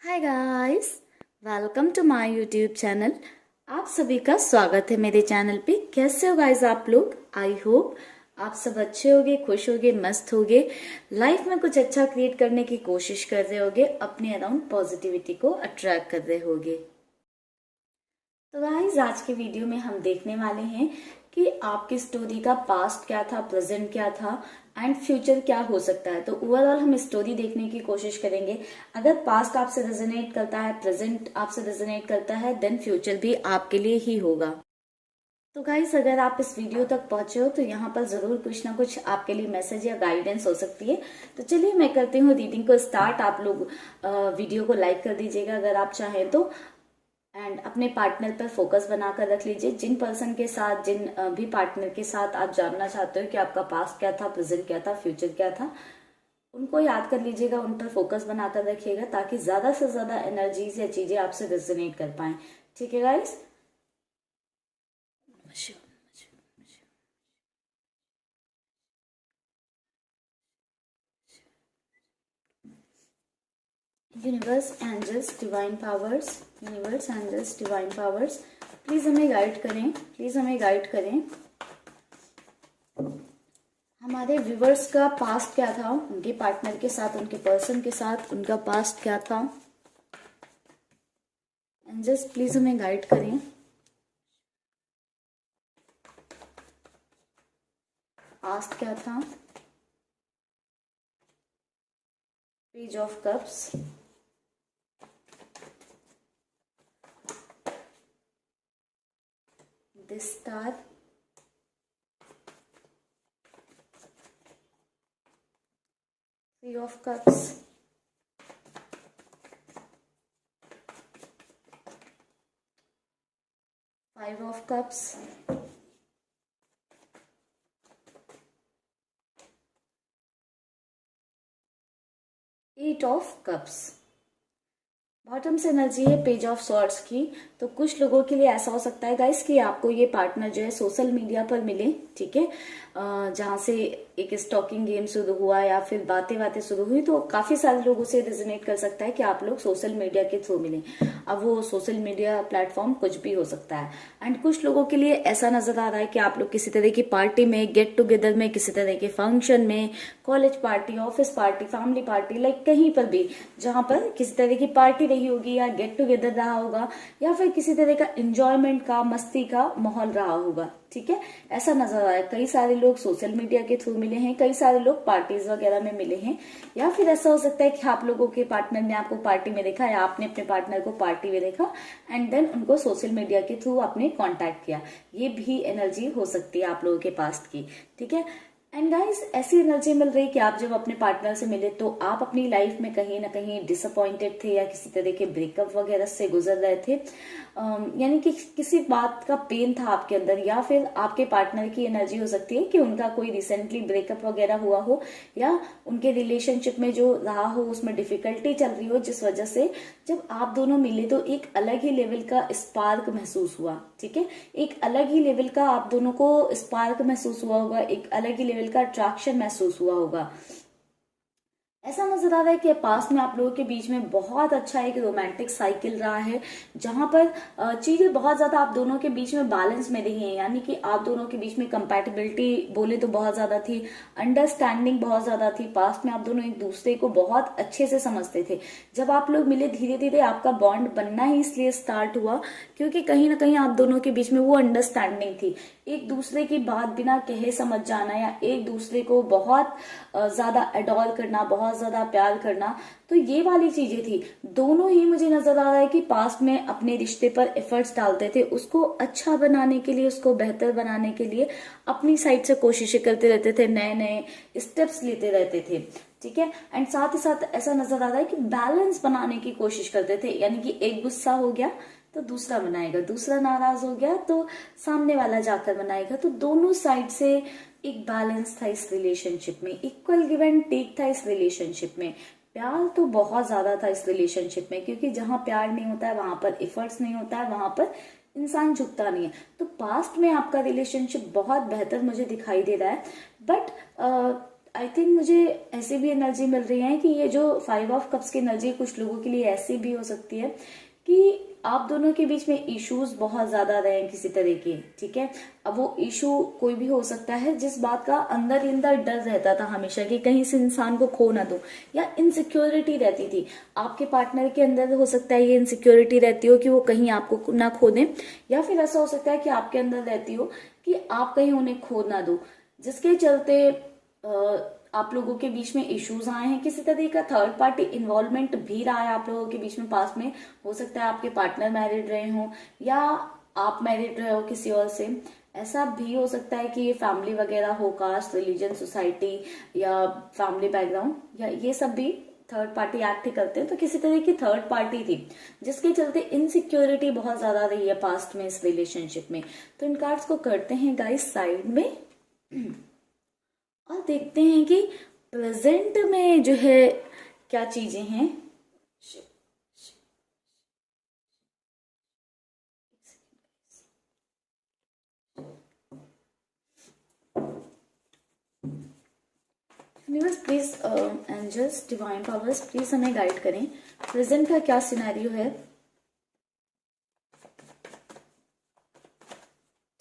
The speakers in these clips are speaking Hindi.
Hi guys, welcome to my YouTube channel. आप सभी का स्वागत है मेरे चैनल पे। कैसे हो गाइस आप लोग? आई होप आप सब अच्छे होगे, खुश होगे, मस्त होगे, लाइफ में कुछ अच्छा क्रिएट करने की कोशिश कर रहे होगे, अपने अराउंड पॉजिटिविटी को अट्रैक्ट कर रहे होगे। तो गाइस आज के वीडियो में हम देखने वाले हैं कि आपकी स्टोरी का पास्ट क्या था, प्रेजेंट क्या था एंड फ्यूचर क्या हो सकता है। तो ओवरऑल हम स्टोरी देखने की कोशिश करेंगे। अगर पास्ट आपसे रेजोनेट करता है, प्रेजेंट आपसे रेजोनेट करता है, देन फ्यूचर भी आपके लिए ही होगा। तो गाइस अगर आप इस वीडियो तक पहुंचे हो तो यहाँ पर जरूर कुछ ना कुछ आपके लिए मैसेज या गाइडेंस हो सकती है। तो चलिए मैं करती हूँ रीडिंग को स्टार्ट। आप लोग वीडियो को लाइक कर दीजिएगा अगर आप चाहें तो, एंड अपने पार्टनर पर फोकस बनाकर रख लीजिए। जिन पर्सन के साथ, जिन भी पार्टनर के साथ आप जानना चाहते हो कि आपका पास्ट क्या था, प्रेजेंट क्या था, फ्यूचर क्या था, उनको याद कर लीजिएगा, उन पर फोकस बनाकर रखिएगा ताकि ज्यादा से ज्यादा एनर्जीज या चीजें आपसे रेजोनेट कर पाए। ठीक है guys? Universe, angels, divine powers, universe, angels, divine powers, please हमें गाइड करें, प्लीज हमें गाइड करें। हमारे व्यूवर्स का पास्ट क्या था, उनके पार्टनर के साथ, उनके पर्सन के साथ उनका पास्ट क्या था। एंजल्स प्लीज हमें गाइड करें। पास्ट क्या था। Page of cups, this star, three of cups, five of cups, eight of cups. Bottom से एनर्जी है पेज ऑफ सॉर्ड्स की। तो कुछ लोगों के लिए ऐसा हो सकता है गाइस कि आपको ये पार्टनर जो है सोशल मीडिया पर मिले, ठीक है, जहां से एक स्टॉकिंग गेम शुरू हुआ या फिर बातें बातें शुरू हुई, तो काफी सारे लोगों से रेजोनेट कर सकता है कि आप लोग सोशल मीडिया के थ्रू मिले। अब वो सोशल मीडिया प्लेटफॉर्म कुछ भी हो सकता है। एंड कुछ लोगों के लिए ऐसा नजर आ रहा है कि आप लोग किसी तरह की पार्टी में, गेट टुगेदर में, किसी तरह के फंक्शन में, college party, office party, family party, like कहीं पर भी जहां पर किसी तरह की पार्टी रही होगी या गेट टुगेदर रहा होगा या फिर किसी तरह का एंजॉयमेंट का, मस्ती का माहौल रहा होगा। ठीक है, ऐसा नजर आ रहा है। कई सारे लोग सोशल मीडिया के थ्रू मिले हैं, कई सारे लोग पार्टीज वगैरह में मिले हैं, या फिर ऐसा हो सकता है कि आप लोगों के पार्टनर ने आपको पार्टी में देखा या आपने अपने पार्टनर को पार्टी में देखा एंड देन उनको सोशल मीडिया के थ्रू आपने कांटेक्ट किया। ये भी एनर्जी हो सकती है आप लोगों के पास्ट की। ठीक है, एंड गाइस ऐसी एनर्जी मिल रही कि आप जब अपने पार्टनर से मिले तो आप अपनी लाइफ में कहीं ना कहीं डिसअपॉइंटेड थे या किसी तरह के ब्रेकअप वगैरह से गुजर रहे थे। यानी कि किसी बात का पेन था आपके अंदर, या फिर आपके पार्टनर की एनर्जी हो सकती है कि उनका कोई रिसेंटली ब्रेकअप वगैरह हुआ हो या उनके रिलेशनशिप में जो रहा हो उसमें डिफिकल्टी चल रही हो, जिस वजह से जब आप दोनों मिले तो एक अलग ही लेवल का स्पार्क महसूस हुआ। ठीक है, एक अलग ही लेवल का आप दोनों को स्पार्क महसूस हुआ होगा, एक अलग ही लेवल का अट्रैक्शन महसूस हुआ होगा। ऐसा नजर आ रहा है कि पास्ट में आप लोगों के बीच में बहुत अच्छा एक रोमांटिक साइकिल रहा है, जहां पर चीजें बहुत ज्यादा आप दोनों के बीच में बैलेंस में रही हैं। यानी कि आप दोनों के बीच में कंपैटिबिलिटी बोले तो बहुत ज्यादा थी, अंडरस्टैंडिंग बहुत ज्यादा थी। पास्ट में आप दोनों एक दूसरे को बहुत अच्छे से समझते थे। जब आप लोग मिले धीरे धीरे आपका बॉन्ड बनना ही इसलिए स्टार्ट हुआ क्योंकि कहीं ना कहीं आप दोनों के बीच में वो अंडरस्टैंडिंग थी। एक दूसरे की बात बिना कहे समझ जाना या एक दूसरे को बहुत ज्यादा अडॉर करना, बहुत ज्यादा प्यार करना, तो ये वाली चीजें थी। दोनों ही मुझे नजर आ रहा है कि पास्ट में अपने रिश्ते पर एफर्ट्स डालते थे, उसको अच्छा बनाने के लिए, उसको बेहतर बनाने के लिए अपनी साइड से कोशिशें करते रहते थे, नए नए स्टेप्स लेते रहते थे। ठीक है, एंड साथ ही साथ ऐसा नजर आ रहा है कि बैलेंस बनाने की कोशिश करते थे। यानी कि एक गुस्सा हो गया तो दूसरा मनाएगा, दूसरा नाराज हो गया तो सामने वाला जाकर मनाएगा। तो दोनों साइड से एक बैलेंस था इस रिलेशनशिप में, इक्वल गिव एंड टेक था इस रिलेशनशिप में। प्यार तो बहुत ज्यादा था इस रिलेशनशिप में, क्योंकि जहां प्यार नहीं होता है वहां पर एफर्ट्स नहीं होता है, वहां पर इंसान झुकता नहीं है। तो पास्ट में आपका रिलेशनशिप बहुत बेहतर मुझे दिखाई दे रहा है, बट आई थिंक मुझे ऐसी भी एनर्जी मिल रही है कि ये जो 5 ऑफ कप्स की एनर्जी कुछ लोगों के लिए ऐसी भी हो सकती है कि आप दोनों के बीच में इश्यूज बहुत ज्यादा रहे हैं किसी तरह के, ठीक है। अब वो इशू कोई भी हो सकता है जिस बात का अंदर ही अंदर डर रहता था हमेशा कि कहीं से इंसान को खो ना दो, या इनसिक्योरिटी रहती थी आपके पार्टनर के अंदर। हो सकता है ये इनसिक्योरिटी रहती हो कि वो कहीं आपको ना खो दें, या फिर ऐसा हो सकता है कि आपके अंदर रहती हो कि आप कहीं उन्हें खो ना दो, जिसके चलते आप लोगों के बीच में इश्यूज आए हैं। किसी तरह का थर्ड पार्टी इन्वॉल्वमेंट भी रहा है आप लोगों के बीच में पास में। हो सकता है आपके पार्टनर मैरिड रहे हों या आप मैरिड रहे हो किसी और से। ऐसा भी हो सकता है कि ये फैमिली वगैरह हो, कास्ट, रिलीजन, सोसाइटी या फैमिली बैकग्राउंड, या ये सब भी थर्ड पार्टी एक्ट ही करते हैं। तो किसी तरह की थर्ड पार्टी थी जिसके चलते इनसिक्योरिटी बहुत ज्यादा रही है पास्ट में इस रिलेशनशिप में। तो इन कार्ड्स को करते हैं गाइस साइड में और देखते हैं कि प्रेजेंट में जो है क्या चीजें हैं। Universe please, angels, divine powers please हमें गाइड करें, प्रेजेंट का क्या सिनेरियो है।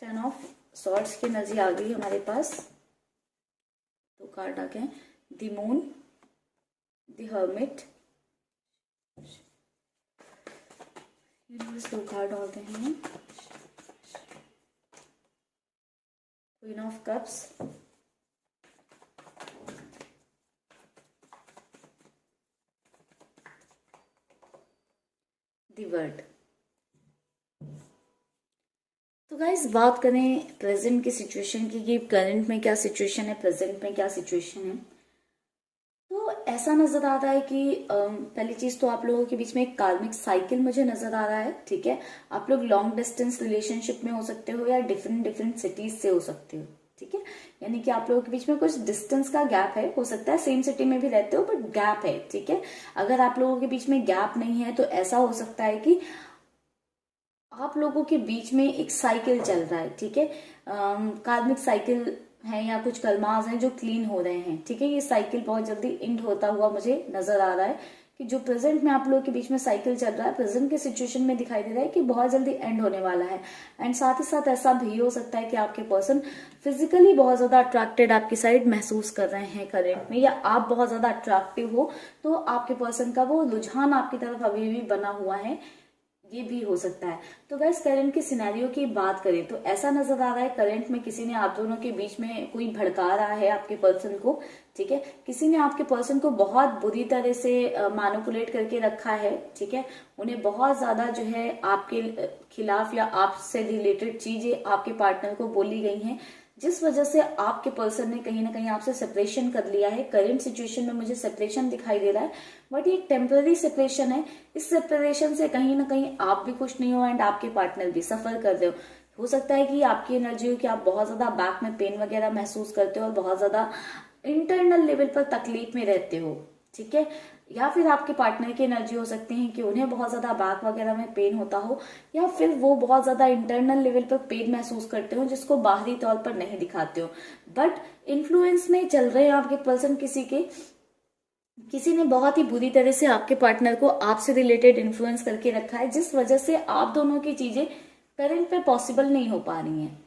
10 ऑफ सॉर्ड्स की एनर्जी आ गई हमारे पास। दो कार्ड आ गए, the moon, the hermit. Universe दो कार्ड डालते हैं, queen of cups, the world. तो गाइस बात करें प्रेजेंट की सिचुएशन की कि करंट में क्या सिचुएशन है, प्रेजेंट में क्या सिचुएशन है। तो ऐसा नजर आ रहा है कि पहली चीज तो आप लोगों के बीच में एक कार्मिक साइकिल मुझे नजर आ रहा है, ठीक है। आप लोग लॉन्ग डिस्टेंस रिलेशनशिप में हो सकते हो या डिफरेंट डिफरेंट सिटीज से हो सकते हो, ठीक है। यानी कि आप लोगों के बीच में कुछ डिस्टेंस का गैप है, हो सकता है सेम सिटी में भी रहते हो बट गैप है, ठीक है। अगर आप लोगों के बीच में गैप नहीं है तो ऐसा हो सकता है कि आप लोगों के बीच में एक साइकिल चल रहा है, ठीक है। कार्मिक साइकिल है या कुछ कलमाज हैं जो क्लीन हो रहे हैं, ठीक है। ये साइकिल बहुत जल्दी एंड होता हुआ मुझे नजर आ रहा है कि जो प्रेजेंट में आप लोगों के बीच में साइकिल चल रहा है, प्रेजेंट के सिचुएशन में दिखाई दे रहा है कि बहुत जल्दी एंड होने वाला है। एंड साथ ही साथ ऐसा भी हो सकता है कि आपके पर्सन फिजिकली बहुत ज्यादा अट्रैक्टेड आपकी साइड महसूस कर रहे हैं करंट में, या आप बहुत ज्यादा अट्रैक्टिव हो तो आपके पर्सन का वो रुझान आपकी तरफ अभी भी बना हुआ है, ये भी हो सकता है। तो गैस करंट के सिनेरियो की बात करें तो ऐसा नजर आ रहा है करंट में किसी ने आप दोनों के बीच में कोई भड़का रहा है आपके पर्सन को, ठीक है। किसी ने आपके पर्सन को बहुत बुरी तरह से मैनिपुलेट करके रखा है, ठीक है। उन्हें बहुत ज्यादा जो है आपके खिलाफ या आपसे रिलेटेड चीजें आपके पार्टनर को बोली गई हैं, जिस वजह से आपके पर्सन ने कहीं ना कहीं आपसे सेपरेशन कर लिया है। करंट सिचुएशन में मुझे सेपरेशन दिखाई दे रहा है बट ये एक टेम्पररी सेपरेशन है। इस सेपरेशन से कहीं ना कहीं आप भी खुश नहीं हो एंड आपके पार्टनर भी सफर कर रहे हो सकता है कि आपकी एनर्जी हो कि आप बहुत ज्यादा बैक में पेन वगैरह महसूस करते हो और बहुत ज्यादा इंटरनल लेवल पर तकलीफ में रहते हो, ठीक है। या फिर आपके पार्टनर की एनर्जी हो सकती है कि उन्हें बहुत ज्यादा बैक वगैरह में पेन होता हो, या फिर वो बहुत ज्यादा इंटरनल लेवल पर पेन महसूस करते हो जिसको बाहरी तौर पर नहीं दिखाते हो, बट इन्फ्लुएंस में चल रहे हैं आपके पर्सन किसी ने बहुत ही बुरी तरह से आपके पार्टनर को आपसे रिलेटेड इन्फ्लुएंस करके रखा है, जिस वजह से आप दोनों की चीजें करंट पे पॉसिबल नहीं हो पा रही हैं।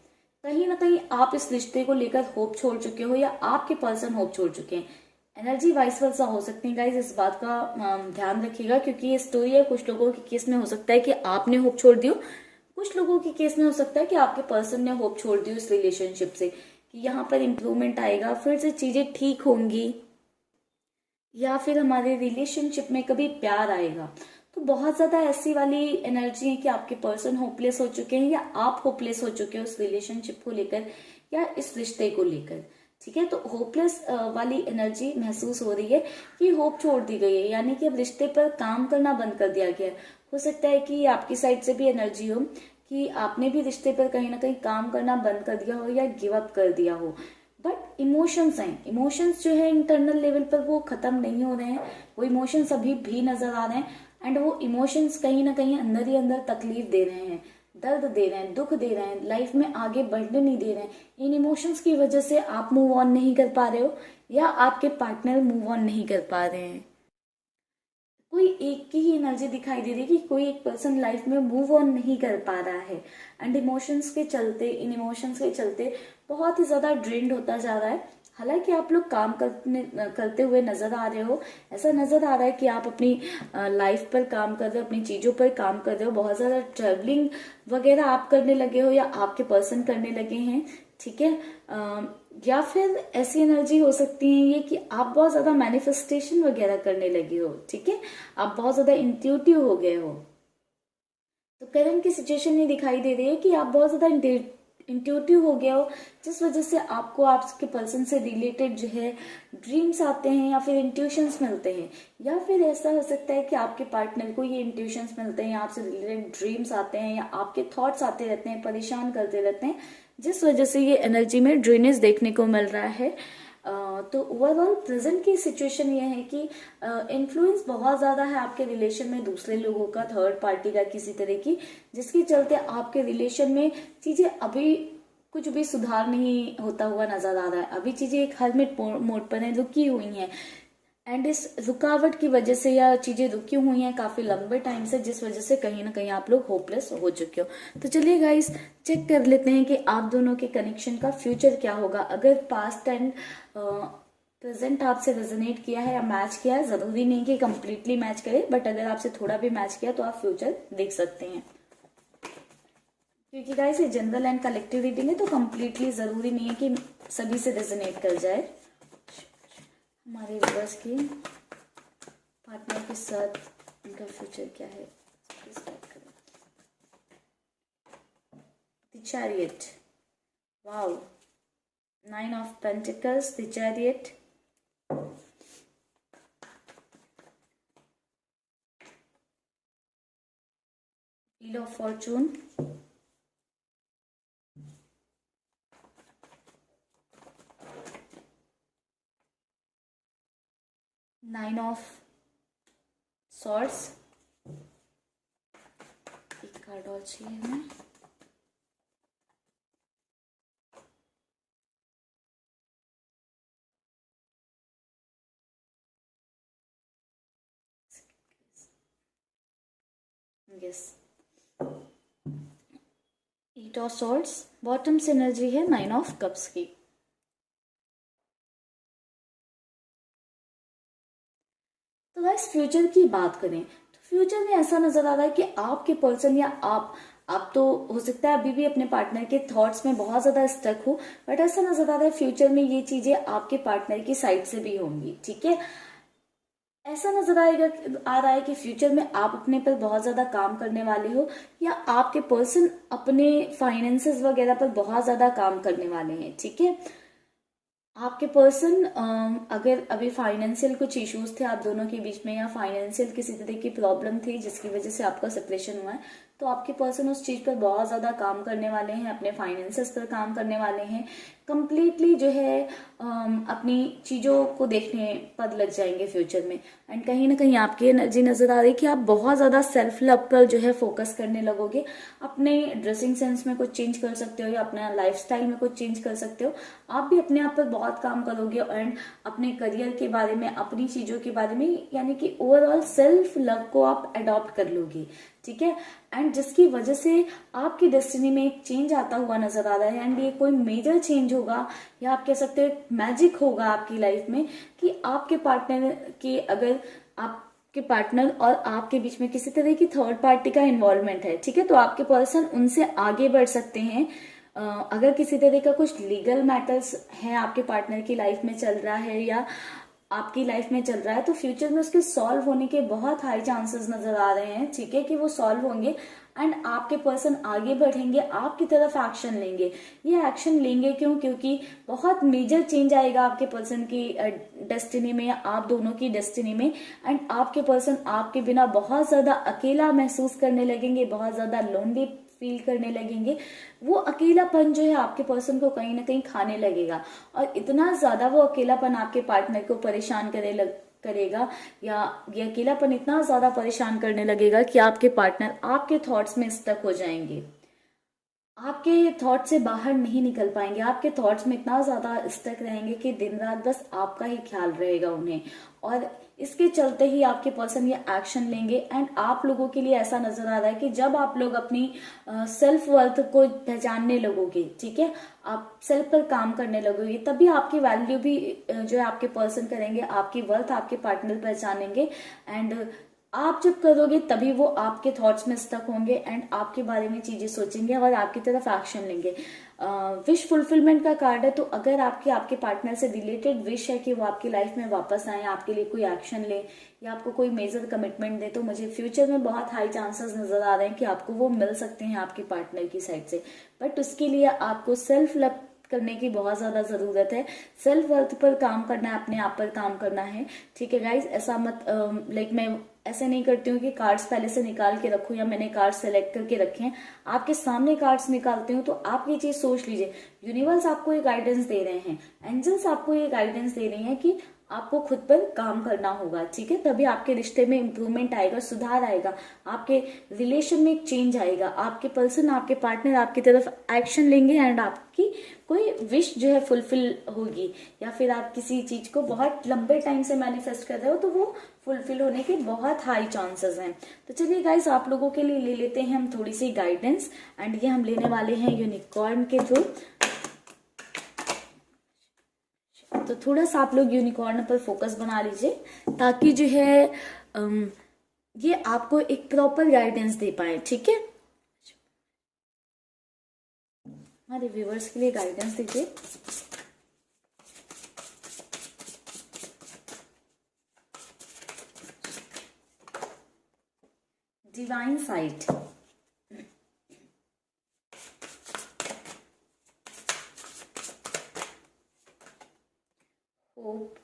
कहीं ना कहीं आप इस रिश्ते को लेकर होप छोड़ चुके हो या आपके पर्सन होप छोड़ चुके हैं। एनर्जी वाइस वर्सा हो सकती है गाइज, इस बात का ध्यान रखिएगा क्योंकि ये स्टोरी है। कुछ लोगों के केस में हो सकता है कि आपने होप छोड़ दियो, कुछ लोगों के केस में हो सकता है कि आपके पर्सन ने होप छोड़ दी इस रिलेशनशिप से कि यहाँ पर इम्प्रूवमेंट आएगा, फिर से चीजें ठीक होंगी, या फिर हमारे रिलेशनशिप में कभी प्यार आएगा। तो बहुत ज्यादा ऐसी वाली एनर्जी है कि आपके पर्सन होपलेस हो चुके हैं या आप होपलेस हो चुके हो उस रिलेशनशिप को लेकर या इस रिश्ते को लेकर, ठीक है। तो होपलेस वाली एनर्जी महसूस हो रही है कि होप छोड़ दी गई है, यानी कि अब रिश्ते पर काम करना बंद कर दिया गया है। हो सकता है कि आपकी साइड से भी एनर्जी हो कि आपने भी रिश्ते पर कहीं ना कहीं काम करना बंद कर दिया हो या गिव अप कर दिया हो, बट इमोशंस हैं, इमोशंस जो है इंटरनल लेवल पर वो खत्म नहीं हो रहे हैं, वो इमोशंस अभी भी नजर आ रहे हैं एंड वो इमोशंस कहीं ना कहीं अंदर ही अंदर तकलीफ दे रहे हैं, दर्द दे रहे हैं, दुख दे रहे हैं, लाइफ में आगे बढ़ने नहीं दे रहे हैं, इन इमोशंस की वजह से आप मूव ऑन नहीं कर पा रहे हो या आपके पार्टनर मूव ऑन नहीं कर पा रहे हैं। कोई एक की ही एनर्जी दिखाई दे रही है कि कोई एक पर्सन लाइफ में मूव ऑन नहीं कर पा रहा है एंड इमोशंस के चलते, इन इमोशंस के चलते बहुत ही ज्यादा ड्रेन्ड होता जा रहा है। हालांकि आप लोग काम करते हुए नजर आ रहे हो, ऐसा नजर आ रहा है कि आप अपनी लाइफ पर काम कर रहे हो, अपनी चीजों पर काम कर रहे हो, बहुत ज्यादा ट्रेवलिंग वगैरह आप करने लगे हो या आपके पर्सन करने लगे हैं, ठीक है। या फिर ऐसी एनर्जी हो सकती है ये कि आप बहुत ज्यादा मैनिफेस्टेशन वगैरह करने लगे हो, ठीक है, आप बहुत ज्यादा इंट्यूटिव हो गए हो। तो करंट की सिचुएशन ये दिखाई दे रही है कि आप बहुत ज्यादा इंट्यूटिव हो गया हो, जिस वजह से आपको आपके पर्सन से रिलेटेड जो है ड्रीम्स आते हैं या फिर इंट्यूशंस मिलते हैं, या फिर ऐसा हो सकता है कि आपके पार्टनर को ये इंट्यूशंस मिलते हैं, आपसे रिलेटेड ड्रीम्स आते हैं या आपके थॉट्स आते रहते हैं, परेशान करते रहते हैं, जिस वजह से ये एनर्जी में ड्रेनेज देखने को मिल रहा है। तो ओवरऑल प्रेजेंट की सिचुएशन ये है कि इन्फ्लुएंस बहुत ज़्यादा है आपके रिलेशन में दूसरे लोगों का, थर्ड पार्टी का किसी तरह की, जिसके चलते आपके रिलेशन में चीज़ें अभी कुछ भी सुधार नहीं होता हुआ नजर आ रहा है। अभी चीज़ें एक हरमिट मोड पर है, रुकी हुई हैं एंड इस रुकावट की वजह से या चीजें रुकी हुई हैं काफी लंबे टाइम से, जिस वजह से कहीं ना कहीं आप लोग होपलेस हो चुके हो। तो चलिए गाइस चेक कर लेते हैं कि आप दोनों के कनेक्शन का फ्यूचर क्या होगा। अगर पास्ट एंड प्रेजेंट आपसे रेजोनेट किया है या मैच किया है, जरूरी नहीं कि कंप्लीटली मैच करे, बट अगर आपसे थोड़ा भी मैच किया तो आप फ्यूचर देख सकते हैं। क्योंकि गाइस ये जनरल एंड कलेक्टिव रीडिंग है, तो कंप्लीटली जरूरी नहीं है कि सभी से रेजोनेट कर जाए। हमारे व्यूअर्स के पार्टनर के साथ उनका फ्यूचर क्या है, स्टार्ट करें। The chariot, wow, 9 of pentacles, the chariot, wheel of Fortune, nine of swords, एक कार्ड और चाहिए हमें, यस, 8 ऑफ सॉर्ड्स। बॉटम से एनर्जी है 9 ऑफ कप्स की। तो गाइस फ्यूचर की बात करें तो फ्यूचर में ऐसा नजर आ रहा है कि आपके पर्सन या आप तो हो सकता है अभी भी अपने पार्टनर के थॉट्स में बहुत ज्यादा स्टक हो, बट ऐसा नजर आ रहा है फ्यूचर में ये चीजें आपके पार्टनर की साइड से भी होंगी, ठीक है। ऐसा नजर आ रहा है कि फ्यूचर में आप अपने पर बहुत ज्यादा काम करने वाले हो या आपके पर्सन अपने फाइनेंसेस वगैरह पर बहुत ज्यादा काम करने वाले हैं, ठीक है। आपके पर्सन अगर अभी फाइनेंशियल कुछ इश्यूज थे आप दोनों के बीच में या फाइनेंशियल किसी तरह की प्रॉब्लम थी जिसकी वजह से आपका सेपरेशन हुआ है, तो आपके पर्सन उस चीज पर बहुत ज्यादा काम करने वाले हैं, अपने फाइनेंसेस पर काम करने वाले हैं, कंप्लीटली जो है अपनी चीजों को देखने पर लग जाएंगे फ्यूचर में। एंड कहीं ना कहीं आपकी एनर्जी नजर आ रही है कि आप बहुत ज्यादा सेल्फ लव पर जो है फोकस करने लगोगे, अपने ड्रेसिंग सेंस में कुछ चेंज कर सकते हो या अपना लाइफस्टाइल में कुछ चेंज कर सकते हो। आप भी अपने आप पर बहुत काम करोगे एंड अपने करियर के बारे में, अपनी चीजों के बारे में, यानी कि ओवरऑल सेल्फ लव को आप अडॉप्ट कर लोगे, ठीक है। एंड जिसकी वजह से आपकी डेस्टिनी में एक चेंज आता हुआ नजर आ रहा है एंड ये कोई मेजर चेंज होगा या आप कह सकते हो मैजिक होगा आपकी लाइफ में कि आपके पार्टनर के, अगर आपके पार्टनर और आपके बीच में किसी तरह की थर्ड पार्टी का इन्वॉल्वमेंट है, ठीक है, तो आपके पर्सन उनसे आगे बढ़ सकते हैं। अगर किसी तरह का कुछ लीगल मैटर्स है आपके पार्टनर की लाइफ में चल रहा है या आपकी लाइफ में चल रहा है, तो फ्यूचर में उसके सॉल्व होने के बहुत हाई चांसेस नजर आ रहे हैं, ठीक है, कि वो सॉल्व होंगे एंड आपके पर्सन आगे बढ़ेंगे, आपकी तरफ एक्शन लेंगे। ये एक्शन लेंगे क्यों? क्योंकि बहुत मेजर चेंज आएगा आपके पर्सन की डेस्टिनी में या आप दोनों की डेस्टिनी में एंड आपके पर्सन आपके बिना बहुत ज्यादा अकेला महसूस करने लगेंगे, बहुत ज्यादा लोनली फील करने लगेंगे। वो अकेलापन जो है आपके पर्सन को कहीं ना कहीं खाने लगेगा और इतना ज्यादा वो अकेलापन आपके पार्टनर को परेशान करेगा या ये अकेलापन इतना ज्यादा परेशान करने लगेगा कि आपके पार्टनर आपके थॉट्स में स्टक हो जाएंगे, आपके थॉट से बाहर नहीं निकल पाएंगे, आपके थॉट्स में इतना ज्यादा स्टक रहेंगे कि दिन रात बस आपका ही ख्याल रहेगा उन्हें, और इसके चलते ही आपके पर्सन ये एक्शन लेंगे। एंड आप लोगों के लिए ऐसा नजर आ रहा है कि जब आप लोग अपनी सेल्फ वर्थ को पहचानने लगोगे, ठीक है, आप सेल्फ पर काम करने लगोगे, तभी आपकी वैल्यू भी जो है आपके पर्सन करेंगे, आपकी वर्थ आपके पार्टनर पहचानेंगे। एंड आप जब करोगे तभी वो आपके थॉट्स में स्टक होंगे एंड आपके बारे में चीजें सोचेंगे और आपकी तरफ एक्शन लेंगे। विश फुलफिलमेंट का कार्ड है, तो अगर आपके पार्टनर से रिलेटेड विश है कि वो आपकी लाइफ में वापस आए, आपके लिए कोई एक्शन ले या आपको कोई मेजर कमिटमेंट दे, तो मुझे फ्यूचर में बहुत हाई चांसेस नजर आ रहे हैं कि आपको वो मिल सकते हैं आपके पार्टनर की साइड से। बट उसके लिए आपको सेल्फ लव करने की बहुत ज्यादा जरूरत है, सेल्फ वर्थ पर काम करना है, अपने आप पर काम करना है। ठीक है गाइज, ऐसा मत लाइक मैं ऐसे नहीं करती हूँ कि कार्ड्स पहले से निकाल के रखूं या मैंने कार्ड्स सेलेक्ट करके रखे हैं, आपके सामने कार्ड्स निकालती हूँ। तो आप ये चीज सोच लीजिए, यूनिवर्स आपको ये गाइडेंस दे रहे हैं, एंजल्स आपको ये गाइडेंस दे रही हैं कि आपको खुद पर काम करना होगा, ठीक है, तभी आपके रिश्ते में इंप्रूवमेंट आएगा, सुधार आएगा, आपके रिलेशन में एक चेंज आएगा, आपके पर्सन आपके पार्टनर आपकी तरफ एक्शन लेंगे एंड आपकी कोई विश जो है फुलफिल होगी, या फिर आप किसी चीज को बहुत लंबे टाइम से मैनिफेस्ट कर रहे हो तो वो फुलफिल होने के बहुत हाई चांसेस हैं। तो चलिए गाइस, आप लोगों के लिए ले लेते हैं हम थोड़ी सी गाइडेंस, एंड ये हम लेने वाले हैं यूनिकॉर्न के थ्रू। तो थोड़ा सा आप लोग यूनिकॉर्न पर फोकस बना लीजिए ताकि जो है ये आपको एक प्रॉपर गाइडेंस दे पाए, ठीक है। हमारे व्यूवर्स के लिए गाइडेंस दीजिए। Divine site, hope,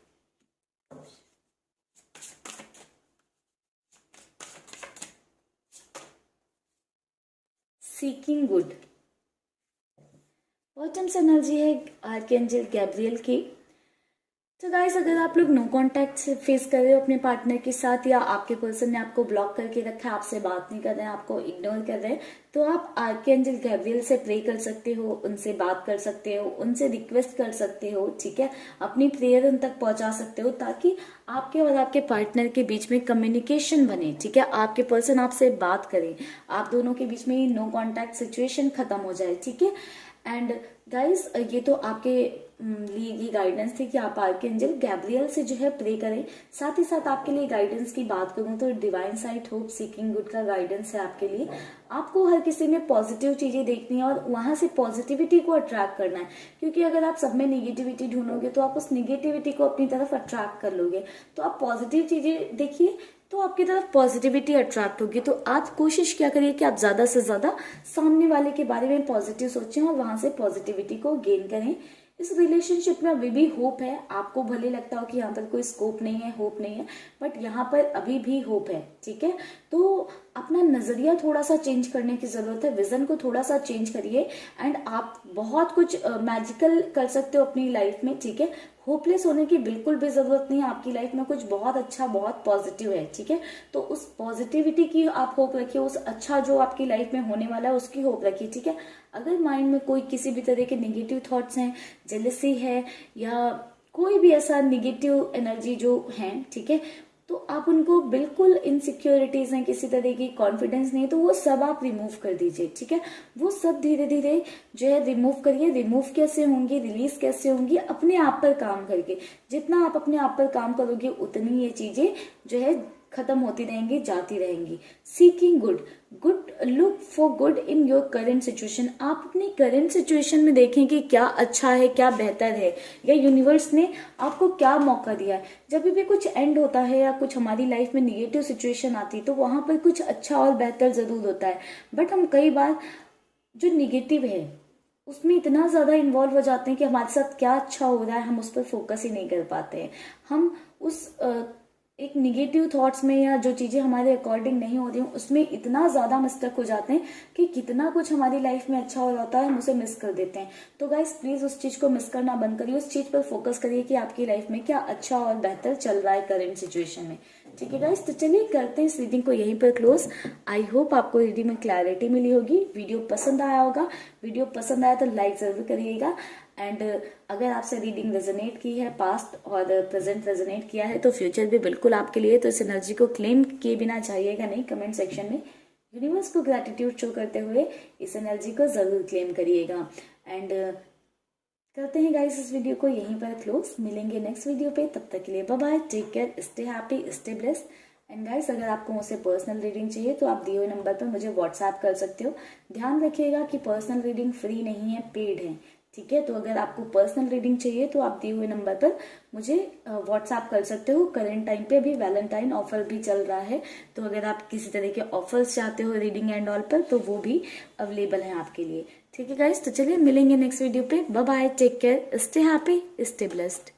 seeking good. Bottoms energy है आर्कएंजल गैब्रियल की। तो गाइस, अगर आप लोग नो कांटेक्ट से फेस कर रहे हो अपने पार्टनर के साथ, या आपके पर्सन ने आपको ब्लॉक करके रखा है, आपसे बात नहीं कर रहे हैं, आपको इग्नोर कर रहे हैं, तो आप आर्कएंजल गैब्रियल से प्रे कर सकते हो, उनसे बात कर सकते हो, उनसे रिक्वेस्ट कर सकते हो, ठीक है, अपनी प्रेयर उन तक पहुंचा सकते हो ताकि आपके और आपके पार्टनर के बीच में कम्युनिकेशन बने, ठीक है, आपके पर्सन आपसे बात करें, आप दोनों के बीच में नो कांटेक्ट सिचुएशन खत्म हो जाए, ठीक है। एंड गाइस, ये तो आपके लिए ये गाइडेंस थी कि आप आर्कएंजल गैब्रियल से जो है प्रे करें। साथ ही साथ आपके लिए गाइडेंस की बात करूं तो divine site hope seeking good का गाइडेंस है आपके लिए। आपको हर किसी में पॉजिटिव चीजें देखनी है और वहां से पॉजिटिविटी को अट्रैक्ट करना है, क्योंकि अगर आप सब में निगेटिविटी ढूंढोगे तो आप उस निगेटिविटी को अपनी तरफ अट्रैक्ट कर लोगे। तो आप पॉजिटिव चीजें देखिए तो आपकी तरफ पॉजिटिविटी अट्रैक्ट होगी। तो आप कोशिश क्या करिए कि आप ज्यादा से ज्यादा सामने वाले के बारे में पॉजिटिव सोचें और वहां से पॉजिटिविटी को गेन करें। इस रिलेशनशिप में अभी भी होप है, आपको भले लगता हो कि यहाँ पर कोई स्कोप नहीं है, होप नहीं है, बट यहाँ पर अभी भी होप है, ठीक है। तो अपना नजरिया थोड़ा सा चेंज करने की जरूरत है, विजन को थोड़ा सा चेंज करिए एंड आप बहुत कुछ मैजिकल कर सकते हो अपनी लाइफ में, ठीक है। होपलेस होने की बिल्कुल भी जरूरत नहीं है, आपकी लाइफ में कुछ बहुत अच्छा बहुत पॉजिटिव है, ठीक है। तो उस पॉजिटिविटी की आप होप रखिए, उस अच्छा जो आपकी लाइफ में होने वाला है उसकी होप रखिए, ठीक है। अगर माइंड में कोई किसी भी तरह के नेगेटिव थॉट्स हैं, जेलसी है या कोई भी ऐसा नेगेटिव एनर्जी जो है, ठीक है, तो आप उनको बिल्कुल इनसिक्योरिटीज हैं, किसी तरह की कॉन्फिडेंस नहीं, तो वो सब आप रिमूव कर दीजिए, ठीक है। वो सब धीरे धीरे जो है रिमूव करिए। रिमूव कैसे होंगी, रिलीज कैसे होंगी, अपने आप पर काम करके। जितना आप अपने आप पर काम करोगे उतनी ये चीजें जो है खत्म होती रहेंगी, जाती रहेंगी। Seeking good, good look for good in your current situation. आप अपनी करेंट सिचुएशन में देखें कि क्या अच्छा है, क्या बेहतर है, या यूनिवर्स ने आपको क्या मौका दिया है। जब भी कुछ एंड होता है या कुछ हमारी लाइफ में निगेटिव सिचुएशन आती है तो वहां पर कुछ अच्छा और बेहतर जरूर होता है, बट हम कई बार जो निगेटिव है उसमें इतना ज्यादा इन्वॉल्व हो जाते हैं कि हमारे साथ क्या अच्छा हो रहा है हम उस पर फोकस ही नहीं कर पाते हैं। हम उस एक निगेटिव थॉट्स में या जो चीजें हमारे अकॉर्डिंग नहीं हो रही हैं उसमें इतना ज्यादा मिस्टेक हो जाते हैं कि कितना कुछ हमारी लाइफ में अच्छा हो रहा होता है हम उसे मिस कर देते हैं। तो गाइस, प्लीज उस चीज को मिस करना बंद करिए, उस चीज पर फोकस करिए कि आपकी लाइफ में क्या अच्छा और बेहतर चल रहा है करेंट सिचुएशन में। ठीक है गाइस, तो चलिए करते हैं इस रीडिंग को यहीं पर क्लोज। आई होप आपको रीडिंग में क्लैरिटी मिली होगी, वीडियो पसंद आया होगा। वीडियो पसंद आया तो लाइक जरूर करिएगा। एंड अगर आपसे रीडिंग रेजोनेट की है, पास्ट और प्रेजेंट रेजोनेट किया है, तो फ्यूचर भी बिल्कुल आपके लिए। तो इस एनर्जी को क्लेम किए बिना जाइएगा नहीं, कमेंट सेक्शन में यूनिवर्स को ग्रैटिट्यूड शो करते हुए इस एनर्जी को जरूर क्लेम करिएगा। एंड करते हैं गाइस इस वीडियो को यहीं पर क्लोज। मिलेंगे नेक्स्ट वीडियो पे, तब तक के लिए bye bye, take care, stay happy, stay blessed. And guys अगर आपको मुझसे पर्सनल रीडिंग चाहिए तो आप दिए हुए नंबर पर मुझे व्हाट्सएप कर सकते हो। ध्यान रखिएगा कि पर्सनल रीडिंग फ्री नहीं है, पेड है। ठीक है, तो अगर आपको पर्सनल रीडिंग चाहिए तो आप दिए हुए नंबर पर मुझे व्हाट्सएप कर सकते हो। करेंट टाइम पे अभी वैलेंटाइन ऑफर भी चल रहा है, तो अगर आप किसी तरह के ऑफर्स चाहते हो रीडिंग एंड ऑल पर, तो वो भी अवेलेबल है आपके लिए। ठीक है गाइस, तो चलिए मिलेंगे नेक्स्ट वीडियो पे। Bye bye, take care, stay happy, stay blessed.